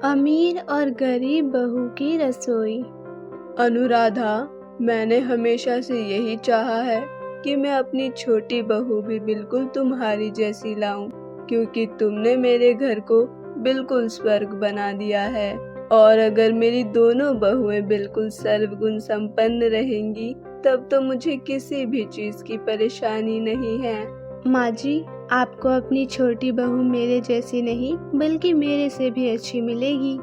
अमीर और गरीब बहू की रसोई। अनुराधा, मैंने हमेशा से यही चाहा है कि मैं अपनी छोटी बहू भी बिल्कुल तुम्हारी जैसी लाऊं, क्योंकि तुमने मेरे घर को बिल्कुल स्वर्ग बना दिया है। और अगर मेरी दोनों बहुएं बिल्कुल सर्वगुण संपन्न रहेंगी, तब तो मुझे किसी भी चीज की परेशानी नहीं है। माँ जी, आपको अपनी छोटी बहू मेरे जैसी नहीं बल्कि मेरे से भी अच्छी मिलेगी।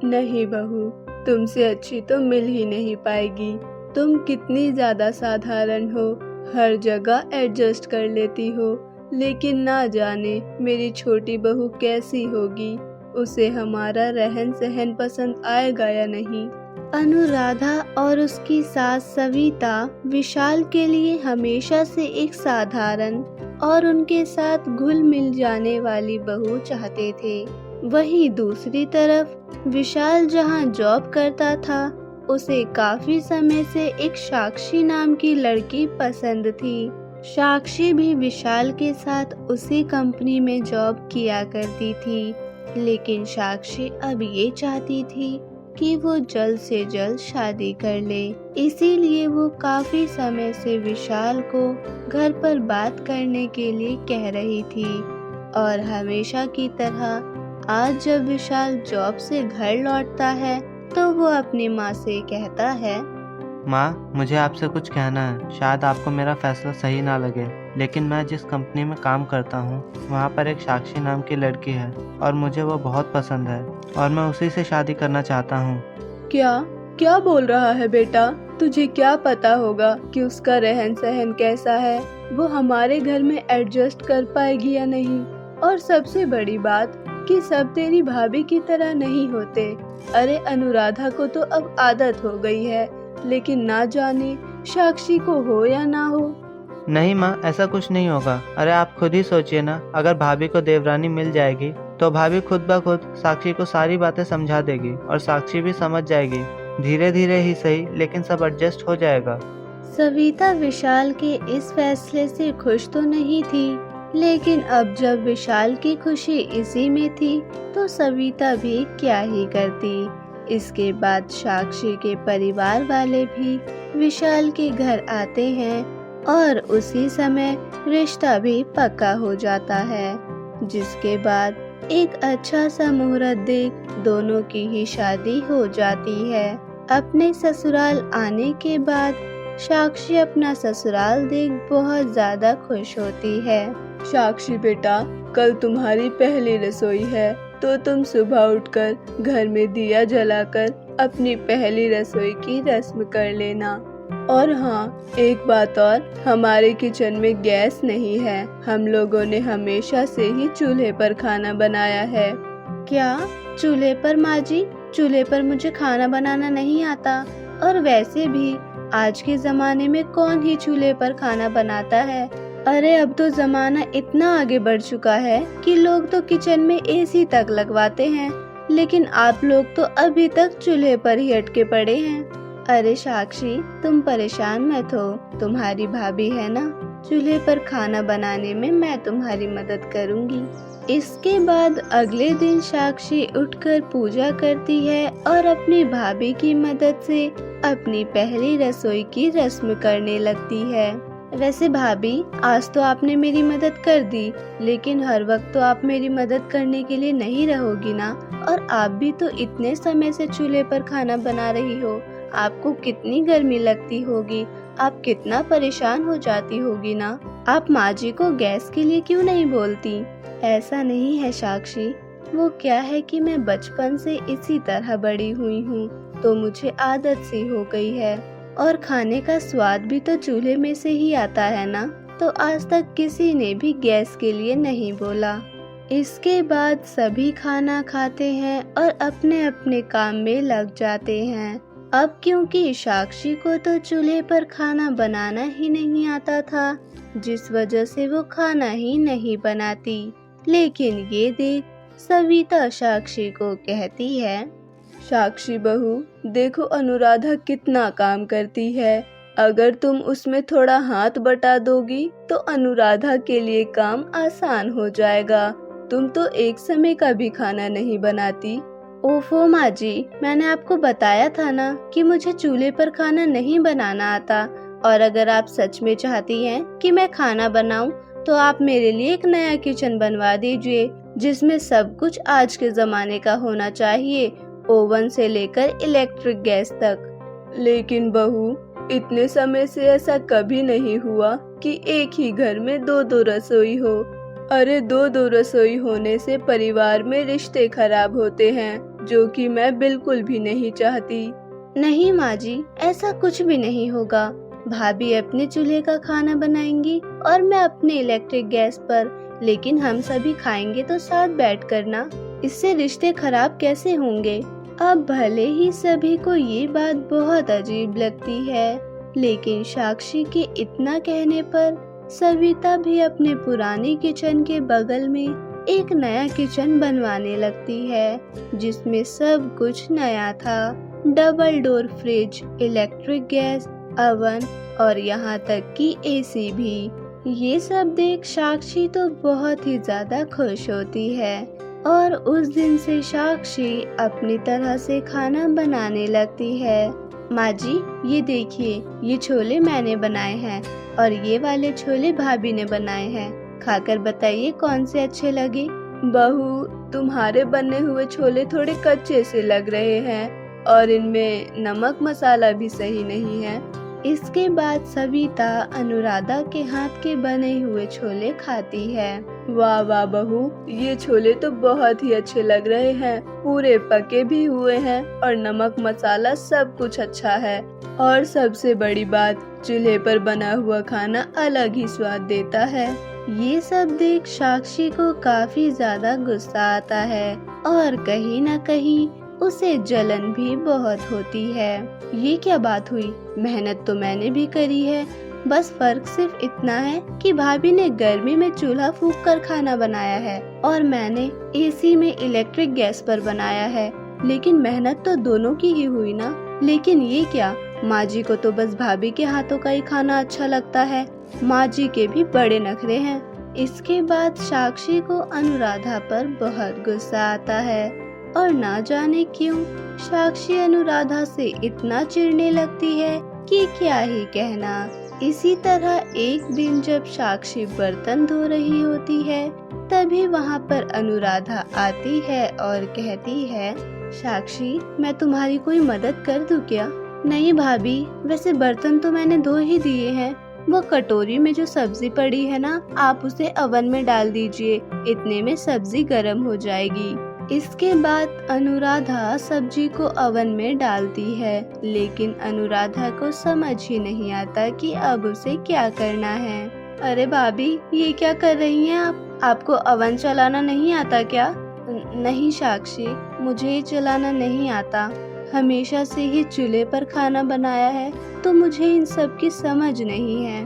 नहीं बहू, तुमसे अच्छी तो मिल ही नहीं पाएगी। तुम कितनी ज्यादा साधारण हो, हर जगह एडजस्ट कर लेती हो, लेकिन ना जाने मेरी छोटी बहू कैसी होगी, उसे हमारा रहन सहन पसंद आएगा या नहीं। अनुराधा और उसकी सास सविता विशाल के लिए हमेशा से एक साधारण और उनके साथ घुल मिल जाने वाली बहू चाहते थे। वहीं दूसरी तरफ विशाल जहां जॉब करता था, उसे काफी समय से एक साक्षी नाम की लड़की पसंद थी। साक्षी भी विशाल के साथ उसी कंपनी में जॉब किया करती थी, लेकिन साक्षी अब ये चाहती थी कि वो जल्द से जल्द शादी कर ले। इसीलिए वो काफी समय से विशाल को घर पर बात करने के लिए कह रही थी। और हमेशा की तरह आज जब विशाल जॉब से घर लौटता है तो वो अपनी माँ से कहता है, माँ, मुझे आपसे कुछ कहना है। शायद आपको मेरा फैसला सही ना लगे, लेकिन मैं जिस कंपनी में काम करता हूँ वहाँ पर एक साक्षी नाम की लड़की है और मुझे वो बहुत पसंद है और मैं उसी से शादी करना चाहता हूँ। क्या क्या बोल रहा है बेटा? तुझे क्या पता होगा कि उसका रहन सहन कैसा है, वो हमारे घर में एडजस्ट कर पाएगी या नहीं? और सबसे बड़ी बात कि सब तेरी भाभी की तरह नहीं होते। अरे अनुराधा को तो अब आदत हो गई है, लेकिन ना जाने साक्षी को हो या ना हो। नहीं माँ, ऐसा कुछ नहीं होगा। अरे आप खुद ही सोचिए ना, अगर भाभी को देवरानी मिल जाएगी तो भाभी खुद ब खुद साक्षी को सारी बातें समझा देगी और साक्षी भी समझ जाएगी। धीरे धीरे ही सही, लेकिन सब एडजस्ट हो जाएगा। सविता विशाल के इस फैसले से खुश तो नहीं थी, लेकिन अब जब विशाल की खुशी इसी में थी तो सविता भी क्या ही करती। इसके बाद साक्षी के परिवार वाले भी विशाल के घर आते हैं और उसी समय रिश्ता भी पक्का हो जाता है, जिसके बाद एक अच्छा सा मुहूर्त देख दोनों की ही शादी हो जाती है। अपने ससुराल आने के बाद साक्षी अपना ससुराल देख बहुत ज्यादा खुश होती है। साक्षी बेटा, कल तुम्हारी पहली रसोई है, तो तुम सुबह उठकर घर में दिया जलाकर अपनी पहली रसोई की रस्म कर लेना। और हाँ, एक बात और, हमारे किचन में गैस नहीं है। हम लोगों ने हमेशा से ही चूल्हे पर खाना बनाया है। क्या चूल्हे पर? माँ जी, चूल्हे पर मुझे खाना बनाना नहीं आता, और वैसे भी आज के जमाने में कौन ही चूल्हे पर खाना बनाता है। अरे अब तो जमाना इतना आगे बढ़ चुका है कि लोग तो किचन में एसी तक लगवाते हैं, लेकिन आप लोग तो अभी तक चूल्हे पर ही अटके पड़े हैं। अरे साक्षी, तुम परेशान मत हो, तुम्हारी भाभी है ना, चूल्हे पर खाना बनाने में मैं तुम्हारी मदद करूंगी। इसके बाद अगले दिन साक्षी उठकर पूजा करती है और अपनी भाभी की मदद से अपनी पहली रसोई की रस्म करने लगती है। वैसे भाभी, आज तो आपने मेरी मदद कर दी, लेकिन हर वक्त तो आप मेरी मदद करने के लिए नहीं रहोगी ना। और आप भी तो इतने समय से चूल्हे पर खाना बना रही हो, आपको कितनी गर्मी लगती होगी, आप कितना परेशान हो जाती होगी ना। आप माँ जी को गैस के लिए क्यों नहीं बोलती? ऐसा नहीं है साक्षी, वो क्या है कि मैं बचपन से इसी तरह बड़ी हुई हूँ, तो मुझे आदत सी हो गई है। और खाने का स्वाद भी तो चूल्हे में से ही आता है ना, तो आज तक किसी ने भी गैस के लिए नहीं बोला। इसके बाद सभी खाना खाते हैं और अपने अपने काम में लग जाते हैं। अब क्योंकि साक्षी को तो चूल्हे पर खाना बनाना ही नहीं आता था, जिस वजह से वो खाना ही नहीं बनाती। लेकिन ये देख सविता साक्षी को कहती है, साक्षी बहू, देखो अनुराधा कितना काम करती है। अगर तुम उसमें थोड़ा हाथ बटा दोगी तो अनुराधा के लिए काम आसान हो जाएगा। तुम तो एक समय का भी खाना नहीं बनाती। ओफो माँ जी, मैंने आपको बताया था ना कि मुझे चूल्हे पर खाना नहीं बनाना आता। और अगर आप सच में चाहती हैं कि मैं खाना बनाऊं, तो आप मेरे लिए एक नया किचन बनवा दीजिए जिसमें सब कुछ आज के जमाने का होना चाहिए, ओवन से लेकर इलेक्ट्रिक गैस तक। लेकिन बहू, इतने समय से ऐसा कभी नहीं हुआ कि एक ही घर में दो दो रसोई हो। अरे दो दो रसोई होने से परिवार में रिश्ते खराब होते हैं, जो कि मैं बिल्कुल भी नहीं चाहती। नहीं माँ जी, ऐसा कुछ भी नहीं होगा। भाभी अपने चूल्हे का खाना बनाएंगी और मैं अपने इलेक्ट्रिक गैस पर, लेकिन हम सभी खाएंगे तो साथ बैठकर ना। इससे रिश्ते खराब कैसे होंगे? अब भले ही सभी को ये बात बहुत अजीब लगती है, लेकिन साक्षी के इतना कहने पर सविता भी अपने पुराने किचन के बगल में एक नया किचन बनवाने लगती है, जिसमें सब कुछ नया था। Double door fridge, electric gas, oven और यहाँ तक कि एसी भी। ये सब देख साक्षी तो बहुत ही ज्यादा खुश होती है और उस दिन से साक्षी अपनी तरह से खाना बनाने लगती है। माँ जी, ये देखिए, ये छोले मैंने बनाए हैं और ये वाले छोले भाभी ने बनाए हैं। खाकर बताइए कौन से अच्छे लगे। बहू, तुम्हारे बने हुए छोले थोड़े कच्चे से लग रहे हैं और इनमें नमक मसाला भी सही नहीं है। इसके बाद सविता अनुराधा के हाथ के बने हुए छोले खाती है। वाह वाह बहू, ये छोले तो बहुत ही अच्छे लग रहे हैं, पूरे पके भी हुए हैं और नमक मसाला सब कुछ अच्छा है। और सबसे बड़ी बात, चूल्हे पर बना हुआ खाना अलग ही स्वाद देता है। ये सब देख साक्षी को काफी ज्यादा गुस्सा आता है और कहीं न कहीं उसे जलन भी बहुत होती है। ये क्या बात हुई? मेहनत तो मैंने भी करी है, बस फर्क सिर्फ इतना है कि भाभी ने गर्मी में चूल्हा फूंक कर खाना बनाया है और मैंने एसी में इलेक्ट्रिक गैस पर बनाया है। लेकिन मेहनत तो दोनों की ही हुई ना। लेकिन ये क्या, माँ जी को तो बस भाभी के हाथों का ही खाना अच्छा लगता है। माँ जी के भी बड़े नखरे हैं। इसके बाद साक्षी को अनुराधा पर बहुत गुस्सा आता है और ना जाने क्यों साक्षी अनुराधा से इतना चिढ़ने लगती है कि क्या ही कहना। इसी तरह एक दिन जब साक्षी बर्तन धो रही होती है, तभी वहाँ पर अनुराधा आती है और कहती है, साक्षी, मैं तुम्हारी कोई मदद कर दूं क्या? नहीं भाभी, वैसे बर्तन तो मैंने धो ही दिए हैं। वो कटोरी में जो सब्जी पड़ी है ना, आप उसे ओवन में डाल दीजिए, इतने में सब्जी गर्म हो जाएगी। इसके बाद अनुराधा सब्जी को ओवन में डालती है, लेकिन अनुराधा को समझ ही नहीं आता कि अब उसे क्या करना है। अरे भाभी, ये क्या कर रही हैं आप? आपको ओवन चलाना नहीं आता क्या? नहीं साक्षी, मुझे ये चलाना नहीं आता। हमेशा से ही चूल्हे पर खाना बनाया है, तो मुझे इन सब की समझ नहीं है।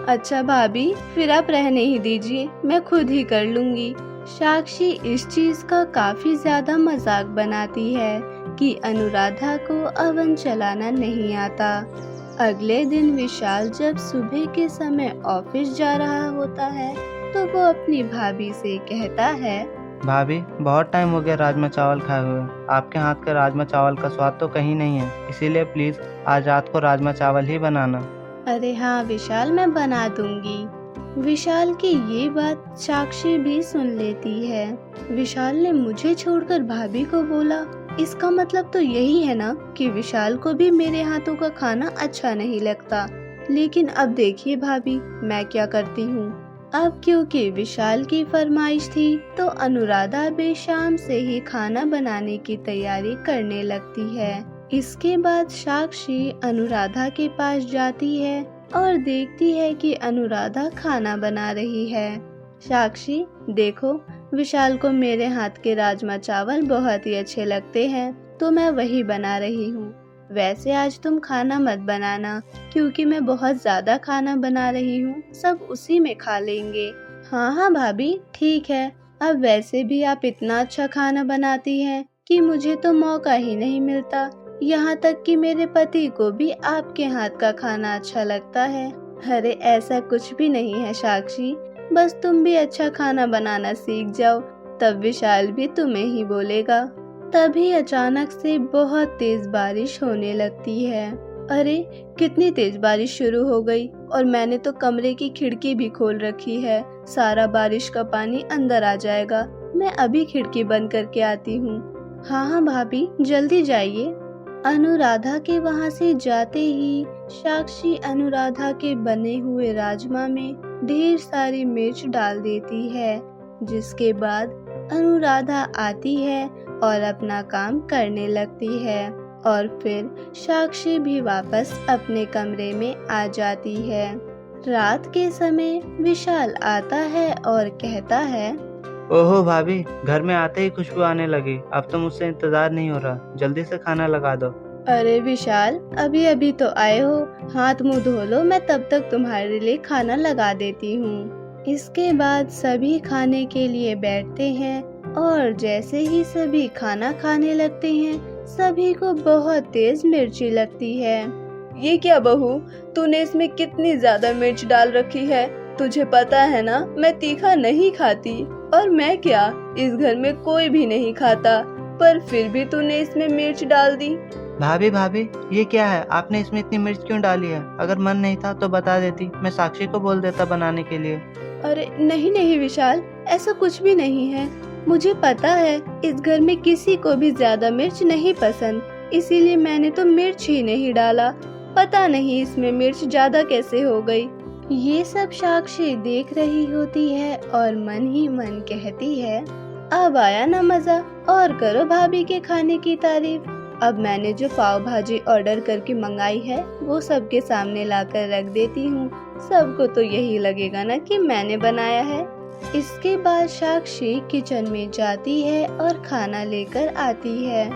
अच्छा भाभी, फिर आप रहने ही दीजिए, मैं खुद ही कर लूंगी। साक्षी इस चीज का काफी ज्यादा मजाक बनाती है कि अनुराधा को ओवन चलाना नहीं आता। अगले दिन विशाल जब सुबह के समय ऑफिस जा रहा होता है, तो वो अपनी भाभी से कहता है, भाभी, बहुत टाइम हो गया राजमा चावल खाए हुए। आपके हाथ का राजमा चावल का स्वाद तो कहीं नहीं है, इसीलिए प्लीज आज रात को राजमा चावल ही बनाना। अरे हाँ विशाल, मैं बना दूंगी। विशाल की ये बात साक्षी भी सुन लेती है। विशाल ने मुझे छोड़कर भाभी को बोला, इसका मतलब तो यही है ना कि विशाल को भी मेरे हाथों का खाना अच्छा नहीं लगता। लेकिन अब देखिए भाभी, मैं क्या करती हूँ। अब क्योंकि विशाल की फरमाइश थी, तो अनुराधा भी शाम से ही खाना बनाने की तैयारी करने लगती है। इसके बाद साक्षी अनुराधा के पास जाती है और देखती है कि अनुराधा खाना बना रही है। साक्षी, देखो, विशाल को मेरे हाथ के राजमा चावल बहुत ही अच्छे लगते हैं, तो मैं वही बना रही हूँ। वैसे आज तुम खाना मत बनाना, क्योंकि मैं बहुत ज्यादा खाना बना रही हूँ, सब उसी में खा लेंगे। हाँ हाँ भाभी, ठीक है। अब वैसे भी आप इतना अच्छा खाना बनाती हैं कि मुझे तो मौका ही नहीं मिलता। यहाँ तक कि मेरे पति को भी आपके हाथ का खाना अच्छा लगता है। अरे ऐसा कुछ भी नहीं है साक्षी, बस तुम भी अच्छा खाना बनाना सीख जाओ, तब विशाल भी तुम्हें ही बोलेगा। तभी अचानक से बहुत तेज बारिश होने लगती है। अरे कितनी तेज बारिश शुरू हो गई और मैंने तो कमरे की खिड़की भी खोल रखी है। सारा बारिश का पानी अंदर आ जाएगा। मैं अभी खिड़की बंद करके आती हूँ। हाँ हाँ भाभी, जल्दी जाइए। अनुराधा के वहाँ से जाते ही साक्षी अनुराधा के बने हुए राजमा में ढेर सारी मिर्च डाल देती है, जिसके बाद अनुराधा आती है और अपना काम करने लगती है और फिर साक्षी भी वापस अपने कमरे में आ जाती है। रात के समय विशाल आता है और कहता है, ओहो भाभी, घर में आते ही खुशबू आने लगी। अब तो मुझसे इंतजार नहीं हो रहा, जल्दी से खाना लगा दो। अरे विशाल, अभी अभी तो आए हो, हाथ मुंह धो लो, मैं तब तक तुम्हारे लिए खाना लगा देती हूँ। इसके बाद सभी खाने के लिए बैठते हैं और जैसे ही सभी खाना खाने लगते हैं, सभी को बहुत तेज मिर्ची लगती है। ये क्या बहू, तूने इसमें कितनी ज्यादा मिर्च डाल रखी है। तुझे पता है ना, मैं तीखा नहीं खाती। और मैं क्या, इस घर में कोई भी नहीं खाता, पर फिर भी तूने इसमें मिर्च डाल दी। भाभी भाभी, ये क्या है? आपने इसमें इतनी मिर्च क्यों डाली है? अगर मन नहीं था तो बता देती, मैं साक्षी को बोल देता बनाने के लिए। अरे नहीं नहीं विशाल, ऐसा कुछ भी नहीं है। मुझे पता है इस घर में किसी को भी ज्यादा मिर्च नहीं पसंद, इसीलिए मैंने तो मिर्च ही नहीं डाला। पता नहीं इसमें मिर्च ज्यादा कैसे हो गई। ये सब साक्षी देख रही होती है और मन ही मन कहती है, अब आया ना मजा, और करो भाभी के खाने की तारीफ। अब मैंने जो पाव भाजी ऑर्डर करके मंगाई है वो सबके सामने लाकर रख देती हूँ। सबको तो यही लगेगा ना कि मैंने बनाया है। इसके बाद साक्षी किचन में जाती है और खाना लेकर आती है।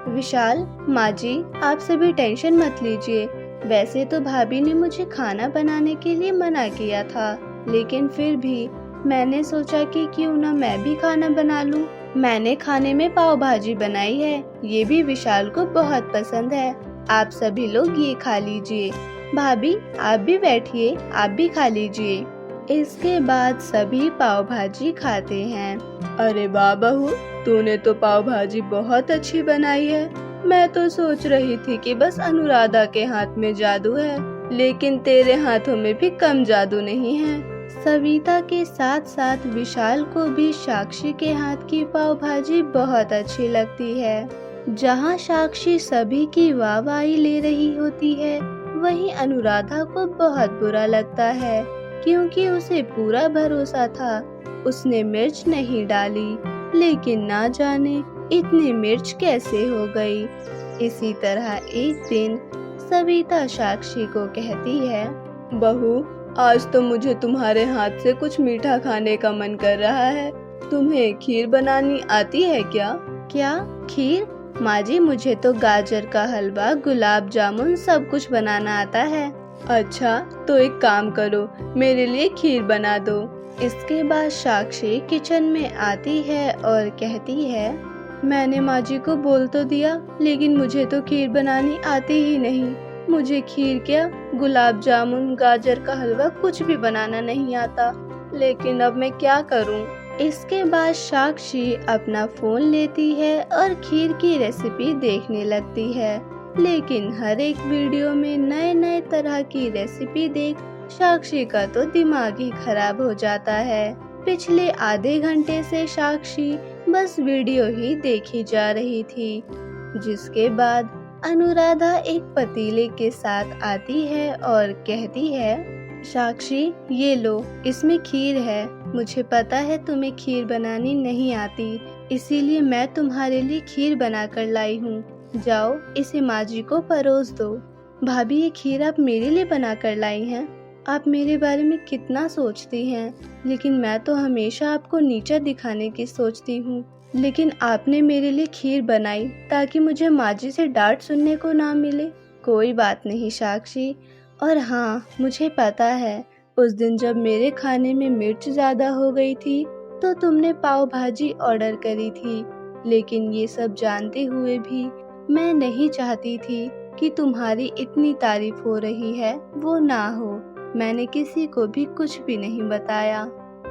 विशाल, माँ जी, आप सभी टेंशन मत लीजिए। वैसे तो भाभी ने मुझे खाना बनाने के लिए मना किया था, लेकिन फिर भी मैंने सोचा कि क्यों ना मैं भी खाना बना लूं। मैंने खाने में पाव भाजी बनाई है, ये भी विशाल को बहुत पसंद है। आप सभी लोग ये खा लीजिए। भाभी आप भी बैठिए, आप भी खा लीजिए। इसके बाद सभी पाव भाजी खाते हैं। अरे वाह बहू, तूने तो पाव भाजी बहुत अच्छी बनाई है। मैं तो सोच रही थी कि बस अनुराधा के हाथ में जादू है, लेकिन तेरे हाथों में भी कम जादू नहीं है। सविता के साथ साथ विशाल को भी साक्षी के हाथ की पाव भाजी बहुत अच्छी लगती है। जहाँ साक्षी सभी की वाहवाही ले रही होती है, वहीं अनुराधा को बहुत बुरा लगता है, क्योंकि उसे पूरा भरोसा था उसने मिर्च नहीं डाली, लेकिन ना जाने इतनी मिर्च कैसे हो गई। इसी तरह एक दिन सविता साक्षी को कहती है, बहू, आज तो मुझे तुम्हारे हाथ से कुछ मीठा खाने का मन कर रहा है। तुम्हें खीर बनानी आती है क्या? क्या खीर? माँ जी, मुझे तो गाजर का हलवा, गुलाब जामुन सब कुछ बनाना आता है। अच्छा, तो एक काम करो, मेरे लिए खीर बना दो। इसके बाद साक्षी किचन में आती है और कहती है, मैंने माँ जी को बोल तो दिया, लेकिन मुझे तो खीर बनानी आती ही नहीं। मुझे खीर क्या, गुलाब जामुन, गाजर का हलवा कुछ भी बनाना नहीं आता। लेकिन अब मैं क्या करूं? इसके बाद साक्षी अपना फोन लेती है और खीर की रेसिपी देखने लगती है, लेकिन हर एक वीडियो में नए नए तरह की रेसिपी देख साक्षी का तो दिमाग ही खराब हो जाता है। पिछले आधे घंटे से साक्षी बस वीडियो ही देखी जा रही थी। जिसके बाद अनुराधा एक पतीले के साथ आती है और कहती है, साक्षी ये लो, इसमें खीर है। मुझे पता है तुम्हें खीर बनानी नहीं आती, इसीलिए मैं तुम्हारे लिए खीर बना कर लाई हूँ। जाओ इसे माँ जी को परोस दो। भाभी, ये खीर आप मेरे लिए बना कर लाई हैं। आप मेरे बारे में कितना सोचती हैं, लेकिन मैं तो हमेशा आपको नीचा दिखाने की सोचती हूँ। लेकिन आपने मेरे लिए खीर बनाई ताकि मुझे माँ जी से डांट सुनने को ना मिले। कोई बात नहीं साक्षी। और हाँ, मुझे पता है उस दिन जब मेरे खाने में मिर्च ज़्यादा हो गई थी तो तुमने पाव भाजी ऑर्डर करी थी, लेकिन ये सब जानते हुए भी मैं नहीं चाहती थी कि तुम्हारी इतनी तारीफ हो रही है वो ना हो। मैंने किसी को भी कुछ भी नहीं बताया।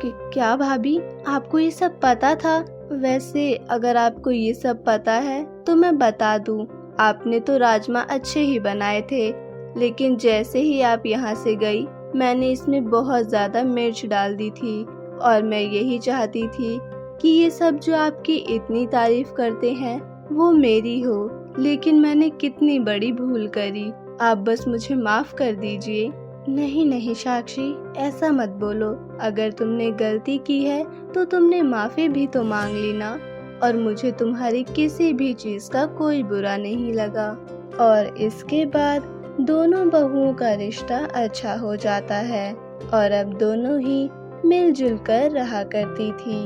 क्या भाभी, आपको ये सब पता था? वैसे अगर आपको ये सब पता है तो मैं बता दूं, आपने तो राजमा अच्छे ही बनाए थे, लेकिन जैसे ही आप यहाँ से गई मैंने इसमें बहुत ज़्यादा मिर्च डाल दी थी और मैं यही चाहती थी कि ये सब जो आपकी इतनी तारीफ करते हैं वो मेरी हो, लेकिन मैंने कितनी बड़ी भूल करी। आप बस मुझे माफ़ कर दीजिए। नहीं नहीं साक्षी, ऐसा मत बोलो। अगर तुमने गलती की है तो तुमने माफ़ी भी तो मांग ली ना, और मुझे तुम्हारी किसी भी चीज़ का कोई बुरा नहीं लगा। और इसके बाद दोनों बहुओं का रिश्ता अच्छा हो जाता है और अब दोनों ही मिलजुल कर रहा करती थी।